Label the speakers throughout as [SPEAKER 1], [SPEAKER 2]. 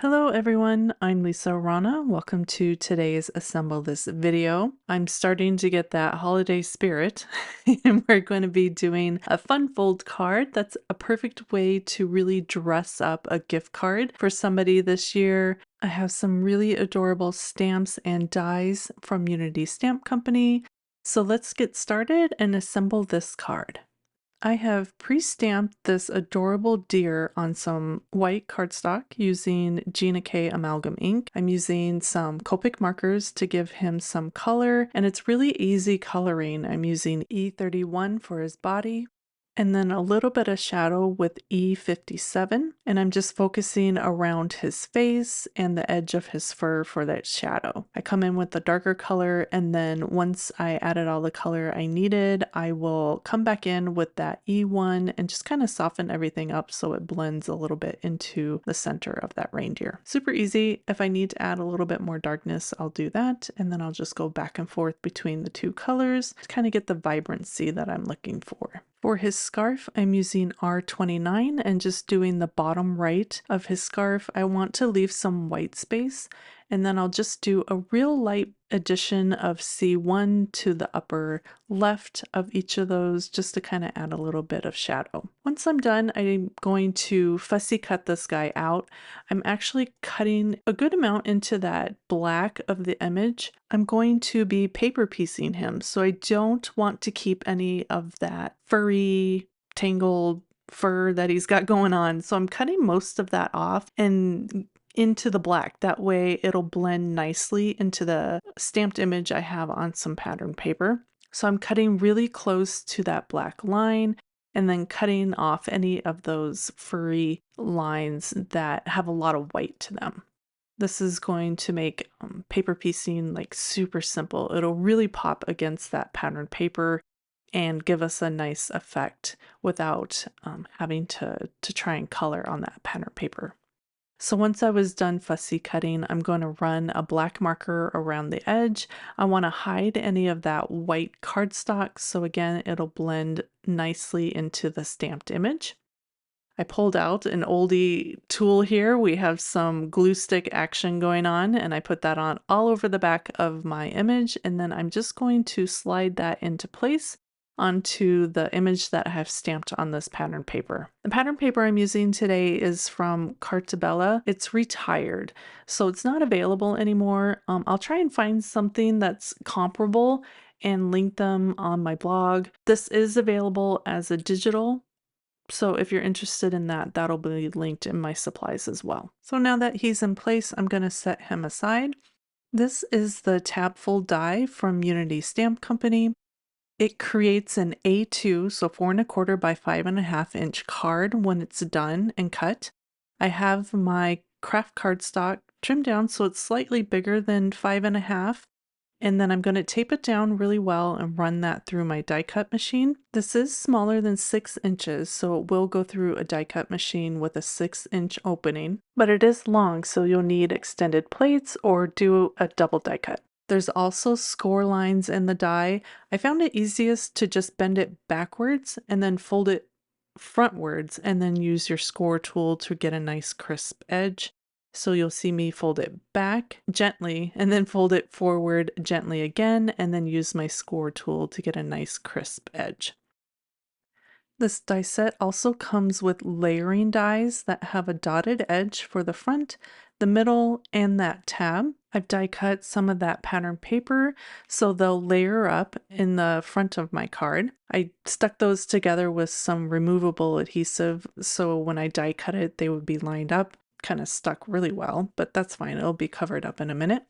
[SPEAKER 1] Hello everyone, I'm Lisa Arana. Welcome to today's Assemble This video. I'm starting to get that holiday spirit and we're going to be doing a fun fold card. That's a perfect way to really dress up a gift card for somebody this year. I have some really adorable stamps and dies from Unity Stamp Company. So let's get started and assemble this card. I have pre-stamped this adorable deer on some white cardstock using Gina K amalgam ink. I'm using some Copic markers to give him some color, and it's really easy coloring. I'm using E31 for his body, and then a little bit of shadow with E57, and I'm just focusing around his face and the edge of his fur for that shadow. I come in with the darker color, and then once I added all the color I needed, I will come back in with that E1 and just kind of soften everything up so it blends a little bit into the center of that reindeer. Super easy. If I need to add a little bit more darkness, I'll do that, and then I'll just go back and forth between the two colors to kind of get the vibrancy that I'm looking for. For his scarf, I'm using R29 and just doing the bottom right of his scarf. I want to leave some white space, and then I'll just do a real light addition of C1 to the upper left of each of those just to kind of add a little bit of shadow. Once I'm done, I'm going to fussy cut this guy out. I'm actually cutting a good amount into that black of the image. I'm going to be paper piecing him, so I don't want to keep any of that furry, tangled fur that he's got going on. So I'm cutting most of that off and into the black. That way it'll blend nicely into the stamped image I have on some pattern paper. So I'm cutting really close to that black line and then cutting off any of those furry lines that have a lot of white to them. This is going to make paper piecing like super simple. It'll really pop against that pattern paper and give us a nice effect without having to try and color on that pattern paper. So once I was done fussy cutting, I'm going to run a black marker around the edge. I want to hide any of that white cardstock, so again, it'll blend nicely into the stamped image. I pulled out an oldie tool here. We have some glue stick action going on, and I put that on all over the back of my image, and then I'm just going to slide that into place onto the image that I have stamped on this pattern paper. The pattern paper I'm using today is from Cartabella. It's retired, so it's not available anymore. I'll try and find something that's comparable and link them on my blog. This is available as a digital, so if you're interested in that, that'll be linked in my supplies as well. So now that he's in place, I'm going to set him aside. This is the tab fold die from Unity Stamp Company. It creates an A2, so 4¼ by 5½ inch card when it's done and cut. I have my craft cardstock trimmed down so it's slightly bigger than 5½. And then I'm going to tape it down really well and run that through my die cut machine. This is smaller than 6 inches, so it will go through a die cut machine with a 6-inch opening, but it is long, so you'll need extended plates or do a double die cut. There's also score lines in the die. I found it easiest to just bend it backwards and then fold it frontwards and then use your score tool to get a nice crisp edge. So you'll see me fold it back gently and then fold it forward gently again and then use my score tool to get a nice crisp edge. This die set also comes with layering dies that have a dotted edge for the front, the middle, and that tab. I've die cut some of that pattern paper so they'll layer up in the front of my card. I stuck those together with some removable adhesive so when I die cut it they would be lined up. Kind of stuck really well, but that's fine. It'll be covered up in a minute.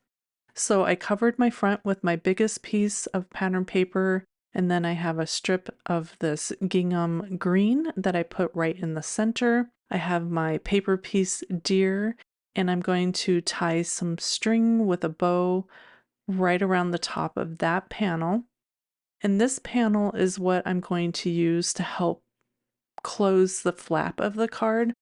[SPEAKER 1] So I covered my front with my biggest piece of pattern paper, and then I have a strip of this gingham green that I put right in the center. I have my paper piece deer, and I'm going to tie some string with a bow right around the top of that panel. And this panel is what I'm going to use to help close the flap of the card.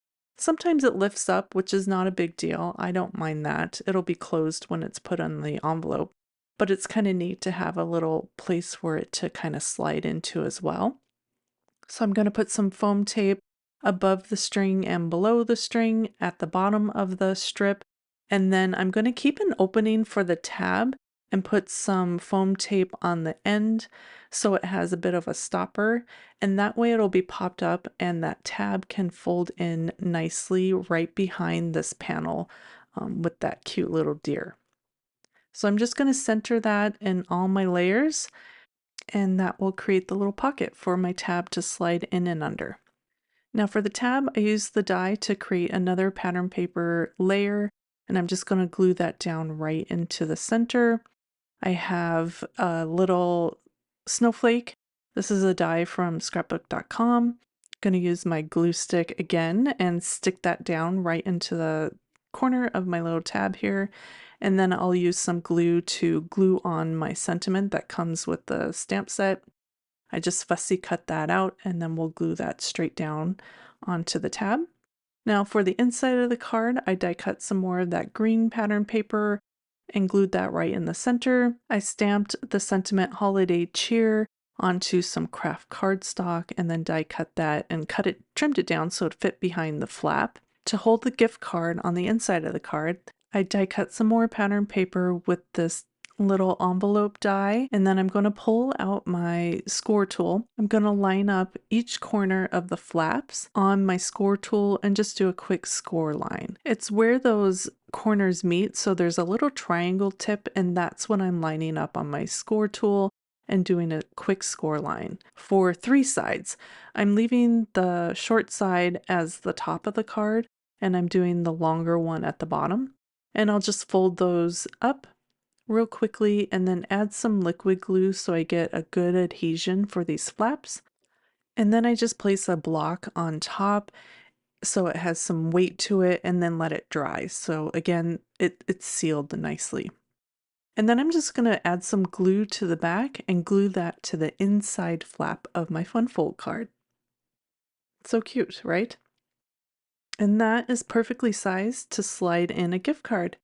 [SPEAKER 1] Sometimes it lifts up, which is not a big deal. I don't mind that. It'll be closed when it's put on the envelope, but it's kind of neat to have a little place for it to kind of slide into as well. So I'm going to put some foam tape above the string and below the string at the bottom of the strip. And then I'm going to keep an opening for the tab and put some foam tape on the end so it has a bit of a stopper, and that way it'll be popped up and that tab can fold in nicely right behind this panel with that cute little deer. So I'm just going to center that in all my layers, and that will create the little pocket for my tab to slide in and under. Now for the tab, I used the die to create another pattern paper layer, and I'm just going to glue that down right into the center. I have a little snowflake. This is a die from scrapbook.com. Going to use my glue stick again and stick that down right into the corner of my little tab here. And then I'll use some glue to glue on my sentiment that comes with the stamp set. I just fussy cut that out and then we'll glue that straight down onto the tab. Now for the inside of the card, I die cut some more of that green pattern paper and glued that right in the center. I stamped the sentiment holiday cheer onto some craft cardstock and then die cut that and trimmed it down so it fit behind the flap. To hold the gift card on the inside of the card, I die cut some more pattern paper with this little envelope die, and then I'm going to pull out my score tool. I'm going to line up each corner of the flaps on my score tool and just do a quick score line. It's where those corners meet, so there's a little triangle tip, and that's what I'm lining up on my score tool and doing a quick score line for 3 sides. I'm leaving the short side as the top of the card, and I'm doing the longer one at the bottom. And I'll just fold those up real quickly and then add some liquid glue so I get a good adhesion for these flaps. And then I just place a block on top so it has some weight to it and then let it dry. So again, it's sealed nicely. And then I'm just going to add some glue to the back and glue that to the inside flap of my fun fold card. So cute, right? And that is perfectly sized to slide in a gift card.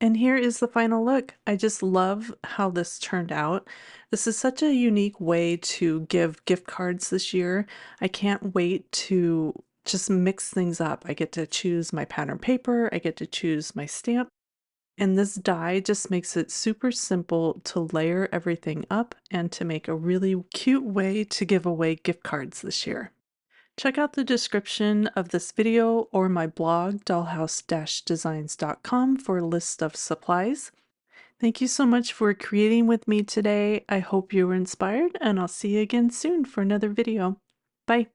[SPEAKER 1] And here is the final look. I just love how this turned out. This is such a unique way to give gift cards this year. I can't wait to just mix things up. I get to choose my pattern paper, I get to choose my stamp, and this die just makes it super simple to layer everything up and to make a really cute way to give away gift cards this year. Check out the description of this video or my blog, dahlhouse-designs.com, for a list of supplies. Thank you so much for creating with me today. I hope you were inspired, and I'll see you again soon for another video. Bye.